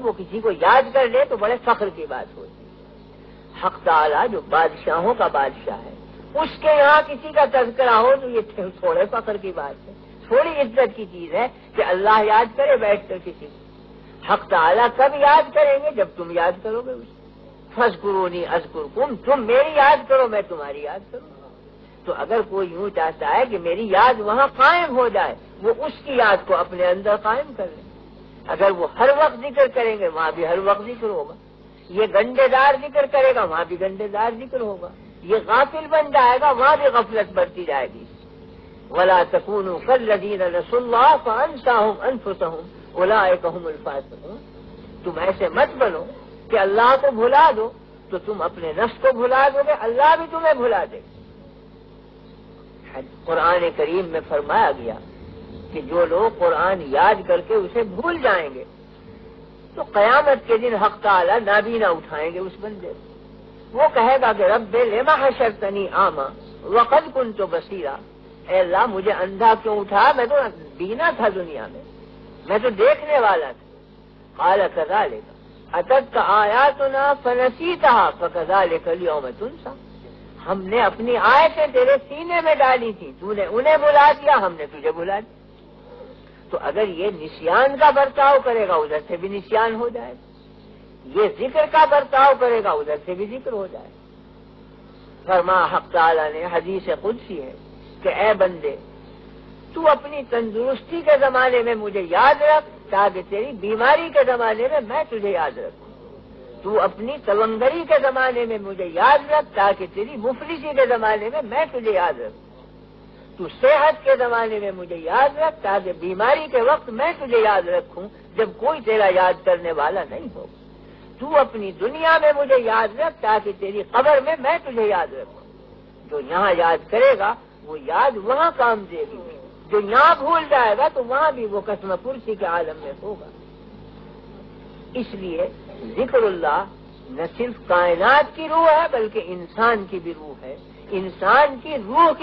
وہ کسی کو یاد کر لے تو بڑے فخر کی بات ہوتی ہے۔ حق تعالیٰ جو بادشاہوں کا بادشاہ ہے، اس کے یہاں کسی کا تذکرہ ہو تو یہ تھوڑے فخر کی بات ہے، تھوڑی عزت کی چیز ہے کہ اللہ یاد کرے بیٹھ کر کسی کو۔ حق تعالیٰ کب یاد کریں گے؟ جب تم یاد کرو گے اسے۔ فاذکرونی اذکرکم، تم میری یاد کرو میں تمہاری یاد کروں۔ تو اگر کوئی یوں چاہتا ہے کہ میری یاد وہاں قائم ہو جائے، وہ اس کی یاد کو اپنے اندر قائم کر لیں۔ اگر وہ ہر وقت ذکر کریں گے وہاں بھی ہر وقت ذکر ہوگا، یہ گنڈے دار ذکر کرے گا وہاں بھی گنڈے دار ذکر ہوگا، یہ غافل بن جائے گا وہاں بھی غفلت بڑھتی جائے گی۔ وَلَا تَكُونُوا كَالَّذِينَ نَسُوا اللَّهَ فَأَنسَاهُمْ أَنفُسَهُمْ أُولَٰئِكَ هُمُ الْفَاسِقُونَ۔ تم ایسے مت بنو کہ اللہ کو بھلا دو تو تم اپنے نفس کو بھلا دو گے، اللہ بھی تمہیں بھلا دے۔ قرآن کریم میں فرمایا گیا کہ جو لوگ قرآن یاد کر کے اسے بھول جائیں گے تو قیامت کے دن حق تعالی نابینا اٹھائیں گے اس بندے کو۔ وہ کہے گا کہ رب لما حشرتنی اعمی وقد كنت بصیرا، اے اللہ مجھے اندھا کیوں اٹھا، میں تو بینا تھا دنیا میں تو دیکھنے والا تھا۔ قال كذلك اتتك آیاتنا فنسیتها فكذلك اليوم تنسى، ہم نے اپنی آیتیں تیرے سینے میں ڈالی تھی، تو نے انہیں بھلا دیا، ہم نے تجھے بھلا دیا۔ تو اگر یہ نسیان کا برتاؤ کرے گا ادھر سے بھی نسیان ہو جائے گا، یہ ذکر کا برتاؤ کرے گا ادھر سے بھی ذکر ہو جائے گا۔ فرما حق تعالیٰ نے حدیث قدسی ہے کہ اے بندے تو اپنی تندرستی کے زمانے میں مجھے یاد رکھ تاکہ تیری بیماری کے زمانے میں میں تجھے یاد رکھوں، تو اپنی تلنگری کے زمانے میں مجھے یاد رکھ تاکہ تیری مفلسی کے زمانے میں میں تجھے یاد رکھوں، تو صحت کے زمانے میں مجھے یاد رکھ تاکہ بیماری کے وقت میں تجھے یاد رکھوں جب کوئی تیرا یاد کرنے والا نہیں ہو، تو اپنی دنیا میں مجھے یاد رکھ تاکہ تیری قبر میں میں تجھے یاد رکھوں۔ جو یہاں یاد کرے گا وہ یاد وہاں کام دے گی، جو یہاں بھول جائے گا تو وہاں بھی وہ قسم پرسی کے عالم میں ہوگا۔ اس لیے ذکر اللہ نہ صرف کائنات کی روح ہے بلکہ انسان کی بھی روح ہے، انسان کی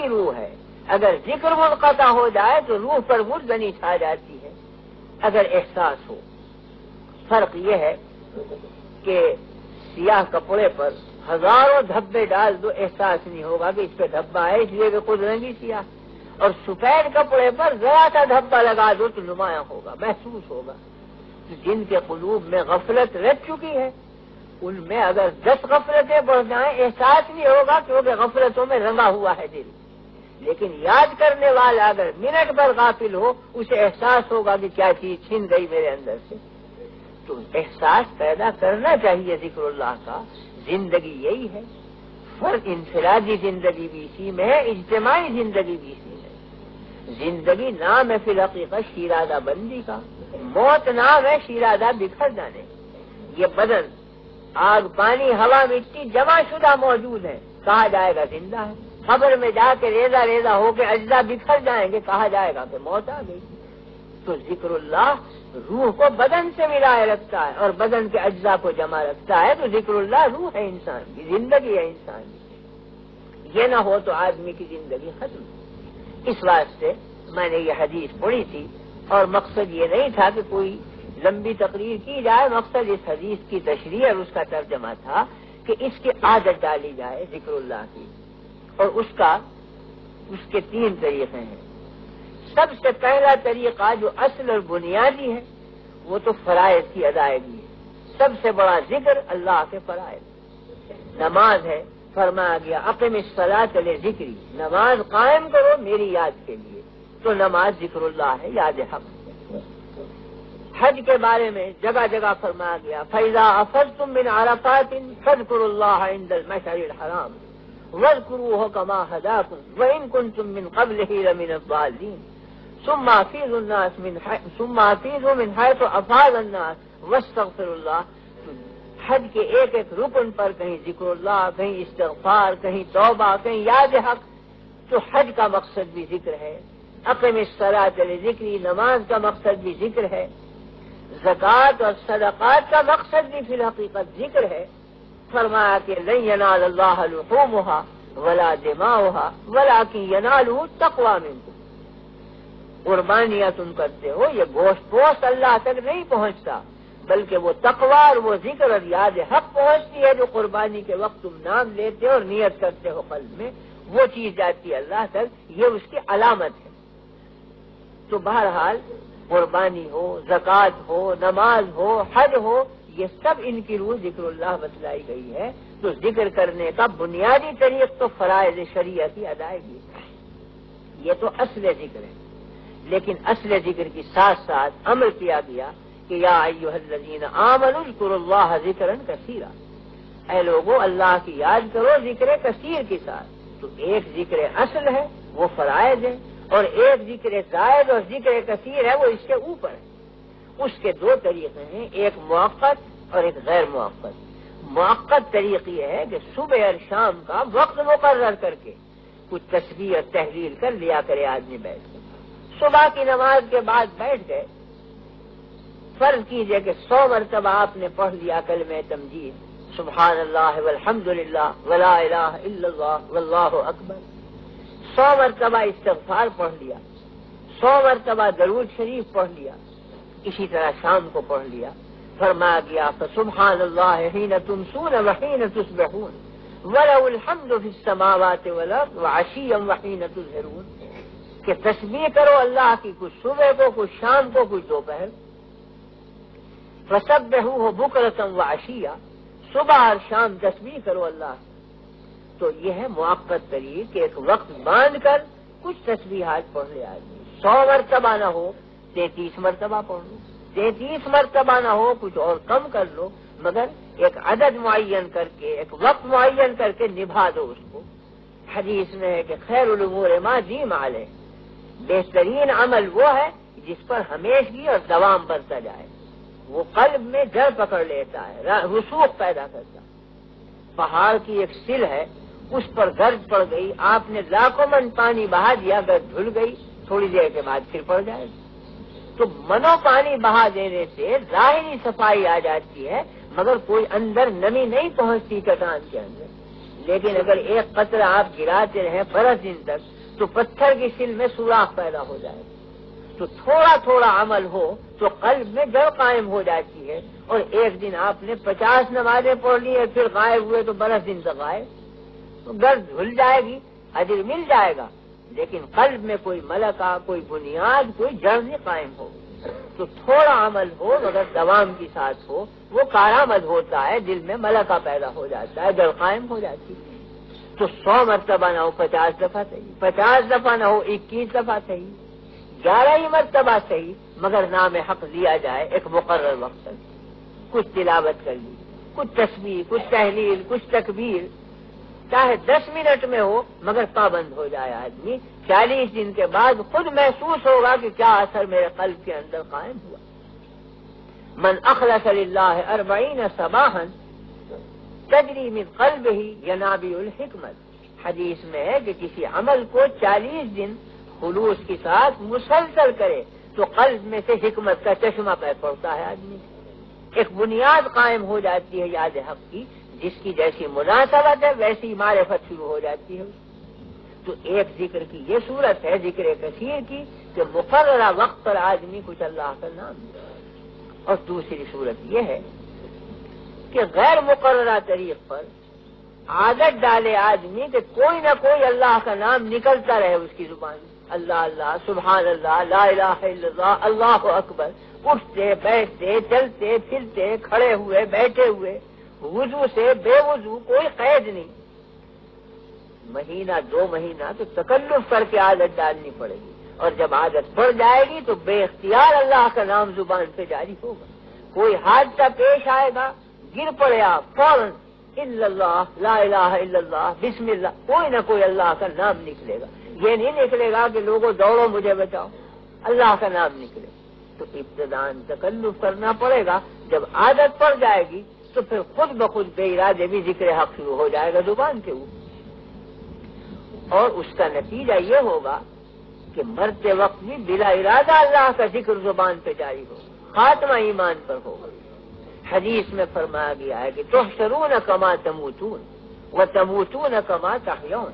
روح ہے۔ اگر ذکر منقطع ہو جائے تو روح پر مردنی چھا جاتی ہے۔ اگر احساس ہو، فرق یہ ہے کہ سیاہ کپڑے پر ہزاروں دھبے ڈال دو احساس نہیں ہوگا کہ اس پہ دھبا ہے اس لیے کہ خود رنگی سیاہ، اور سفید کپڑے پر ذرا سا دھبا لگا دو تو نمایاں ہوگا، محسوس ہوگا۔ جن کے قلوب میں غفلت رچ چکی ہے ان میں اگر 10 غفلتیں بڑھ جائیں احساس نہیں ہوگا کیونکہ غفلتوں میں رنگا ہوا ہے دل، لیکن یاد کرنے والا اگر منٹ بھر غافل ہو اسے احساس ہوگا کہ کیا چیز چھن گئی میرے اندر سے۔ تو احساس پیدا کرنا چاہیے ذکر اللہ کا۔ زندگی یہی ہے، فرد انفرادی زندگی بھی اسی میں ہے، اجتماعی زندگی بھی اسی میں۔ زندگی نام ہے فی الحقیقت شیرازہ بندی کا، موت نام ہے شیرازہ بکھر جانے۔ یہ بدن آگ پانی ہوا مٹی جمع شدہ موجود ہے، کہا جائے گا زندہ ہے۔ قبر میں جا کے ریزہ ریزہ ہو کے اجزا بکھر جائیں گے، کہا جائے گا کہ موت آ گئی۔ تو ذکر اللہ روح کو بدن سے ملائے رکھتا ہے اور بدن کے اجزاء کو جمع رکھتا ہے، تو ذکر اللہ روح ہے انسان کی، زندگی ہے انسان کی۔ یہ نہ ہو تو آدمی کی زندگی ختم۔ اس واسطے میں نے یہ حدیث پڑھی تھی اور مقصد یہ نہیں تھا کہ کوئی لمبی تقریر کی جائے، مقصد اس حدیث کی تشریح اور اس کا ترجمہ تھا کہ اس کی عادت ڈالی جائے ذکر اللہ کی، اور اس کے 3 طریقے ہیں۔ سب سے پہلا طریقہ جو اصل اور بنیادی ہے وہ تو فرائض کی ادائیگی ہے۔ سب سے بڑا ذکر اللہ کے فرائض، نماز ہے۔ فرمایا گیا اقم الصلاۃ لذکری، نماز قائم کرو میری یاد کے لیے، تو نماز ذکر اللہ ہے، یاد حق۔ حج کے بارے میں جگہ جگہ فرمایا گیا فَإِذَا أَفَضْتُم مِّنْ عَرَفَاتٍ فاذكروا الله عند المشعر الحرام واذكروه كما هداكم وإن كنتم من قبله لمن الضالين ثم افیضوا من حيث افاض الناس واستغفروا الله۔ حج کے ایک ایک رکن پر کہیں ذکر اللہ، کہیں استغفار، کہیں توبہ، کہیں یاد حق، تو حج کا مقصد بھی ذکر ہے۔ اقم الصلاۃ لذکری، نماز کا مقصد بھی ذکر ہے۔ زکوٰۃ اور صدقات کا مقصد بھی فی الحقیقت ذکر ہے۔ فرمایا کہ لن ینال اللہ لحومها ولا دماؤها ولکن ینالہ التقوی منکم۔ قربانیاں تم کرتے ہو، یہ گوشت پوست اللہ تک نہیں پہنچتا بلکہ وہ تقوی اور وہ ذکر اور یاد حق پہنچتی ہے جو قربانی کے وقت تم نام لیتے ہو اور نیت کرتے ہو قلب میں، وہ چیز جاتی ہے اللہ تک، یہ اس کی علامت ہے۔ تو بہرحال قربانی ہو، زکوٰۃ ہو، نماز ہو، حج ہو، یہ سب ان کی روح ذکر اللہ بتلائی گئی ہے۔ تو ذکر کرنے کا بنیادی طریق تو فرائض شریعہ کی ادائیگی ہے، یہ تو اصل ذکر ہے۔ لیکن اصل ذکر کی ساتھ ساتھ امر کیا گیا کہ یا ایھا الذین آمنوا اذکروا اللہ ذکرا کثیرا، اے لوگوں اللہ کی یاد کرو ذکر کثیر کے ساتھ۔ تو ایک ذکر اصل ہے وہ فرائض ہے، اور ایک ذکر زائد اور ذکر کثیر ہے وہ اس کے اوپر ہے۔ اس کے دو طریقے ہیں، ایک موقت اور ایک غیر موقت۔ موقت طریق یہ ہے کہ صبح اور شام کا وقت مقرر کر کے کچھ تسبیح اور تحلیل کر لیا کرے آدمی بیٹھ کر۔ صبح کی نماز کے بعد بیٹھ گئے، فرض کیجئے کہ 100 مرتبہ آپ نے پڑھ لیا کلمہ تمجید، سبحان اللہ والحمد للہ ولا الہ الا اللہ واللہ اکبر، 100 مرتبہ استغفار پڑھ لیا، 100 مرتبہ درود شریف پڑھ لیا، اسی طرح شام کو پڑھ لیا۔ فرمایا گیا فسبحان اللہ حین تمسون وحین تصبحون ولہ الحمد فی السماوات والارض وعشیا وحین تظہرون، کہ تسبیح کرو اللہ کی کچھ صبح کو، کچھ شام کو، کچھ دوپہر۔ فسبحوہ بکرۃ وعشیا، صبح اور شام تسبیح کرو اللہ کی۔ تو یہ ہے موقت طریق کہ ایک وقت باندھ کر کچھ تسبیحات پڑھ لے آدمی، 100 مرتبہ نہ ہو 33 مرتبہ پڑھ لو، 33 مرتبہ نہ ہو کچھ اور کم کر لو، مگر ایک عدد معین کر کے، ایک وقت معین کر کے نبھا دو اس کو۔ حدیث میں ہے کہ خیر الامور ما دیم علیہ، بہترین عمل وہ ہے جس پر ہمیشگی اور دوام برتا جائے، وہ قلب میں جڑ پکڑ لیتا ہے، رسوخ پیدا کرتا ہے۔ پہاڑ کی ایک سل ہے، اس پر گرد پڑ گئی، آپ نے لاکھوں من پانی بہا دیا، گرد دھل گئی، تھوڑی دیر کے بعد پھر پڑ جائے گی۔ تو منو پانی بہا دینے سے ظاہری صفائی آ جاتی ہے، مگر کوئی اندر نمی نہیں پہنچتی چٹان کے اندر۔ لیکن اگر ایک قطرہ آپ گراتے رہیں برس دن تک تو پتھر کی سل میں سوراخ پیدا ہو جائے گا۔ تو تھوڑا تھوڑا عمل ہو تو قلب میں جڑ قائم ہو جاتی ہے، اور ایک دن آپ نے 50 نمازیں پڑھ لی ہے پھر غائب ہوئے تو برس دن تک غائب، تو گرد دھل جائے گی، اجر مل جائے گا، لیکن قلب میں کوئی ملکہ، کوئی بنیاد، کوئی جڑ نہیں قائم ہو۔ تو تھوڑا عمل ہو مگر دوام کے ساتھ ہو، وہ کارآمد ہوتا ہے، دل میں ملکہ پیدا ہو جاتا ہے، جڑ قائم ہو جاتی ہے۔ تو 100 مرتبہ نہ ہو 50 دفعہ صحیح، 50 دفعہ نہ ہو 21 دفعہ صحیح، 11 ہی مرتبہ صحیح، مگر نام حق لیا جائے ایک مقرر وقت تک، کچھ تلاوت کر لی، کچھ تسبیح، کچھ تحلیل، کچھ تکبیر، چاہے 10 منٹ میں ہو مگر پابند ہو جائے آدمی، 40 دن کے بعد خود محسوس ہوگا کہ کیا اثر میرے قلب کے اندر قائم ہوا۔ من اخلص للہ 40 صباحا تجری من قلبہ ینابع الحکمت، حدیث میں ہے کہ کسی عمل کو 40 دن خلوص کے ساتھ مسلسل کرے تو قلب میں سے حکمت کا چشمہ پہ پڑتا ہے آدمی، ایک بنیاد قائم ہو جاتی ہے یاد حق کی، جس کی جیسی مناسبت ہے ویسی معرفت شروع ہو جاتی ہے۔ تو ایک ذکر کی یہ صورت ہے ذکر کثیر کی کہ مقررہ وقت پر آدمی کچھ اللہ کا نام لے، اور دوسری صورت یہ ہے کہ غیر مقررہ طریق پر عادت ڈالے آدمی کہ کوئی نہ کوئی اللہ کا نام نکلتا رہے اس کی زبان، اللہ اللہ، سبحان اللہ، لا الہ الا اللہ، اللہ اکبر، اٹھتے بیٹھتے چلتے پھرتے کھڑے ہوئے بیٹھے ہوئے، وضو سے بے وضو، کوئی قید نہیں۔ مہینہ 2 مہینہ تو تکلف کر کے عادت ڈالنی پڑے گی، اور جب عادت پڑ جائے گی تو بے اختیار اللہ کا نام زبان پہ جاری ہوگا۔ کوئی حادثہ پیش آئے گا، گر پڑے آپ، فوراً الا اللہ، لا الہ الا اللہ، بسم اللہ، کوئی نہ کوئی اللہ کا نام نکلے گا۔ یہ نہیں نکلے گا کہ لوگوں دوڑو مجھے بچاؤ، اللہ کا نام نکلے۔ تو ابتداً تکلف کرنا پڑے گا، جب عادت پڑ جائے گی تو پھر خود بخود بے ارادے بھی ذکر حق شروع ہو جائے گا زبان کے اوپر، اور اس کا نتیجہ یہ ہوگا کہ مرتے وقت بھی بلا ارادہ اللہ کا ذکر زبان پہ جاری ہوگا، خاتمہ ایمان پر ہوگا۔ حدیث میں فرمایا گیا ہے کہ تحشرون کما تموتون وتموتون کما تحیون،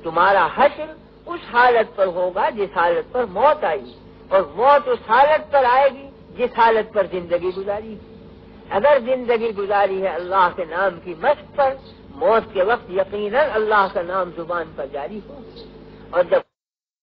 تمہارا حشر اس حالت پر ہوگا جس حالت پر موت آئی، اور موت اس حالت پر آئے گی جس حالت پر زندگی گزاری. اگر زندگی گزاری ہے اللہ کے نام کی مشق پر، موت کے وقت یقیناً اللہ کا نام زبان پر جاری ہو. اور جب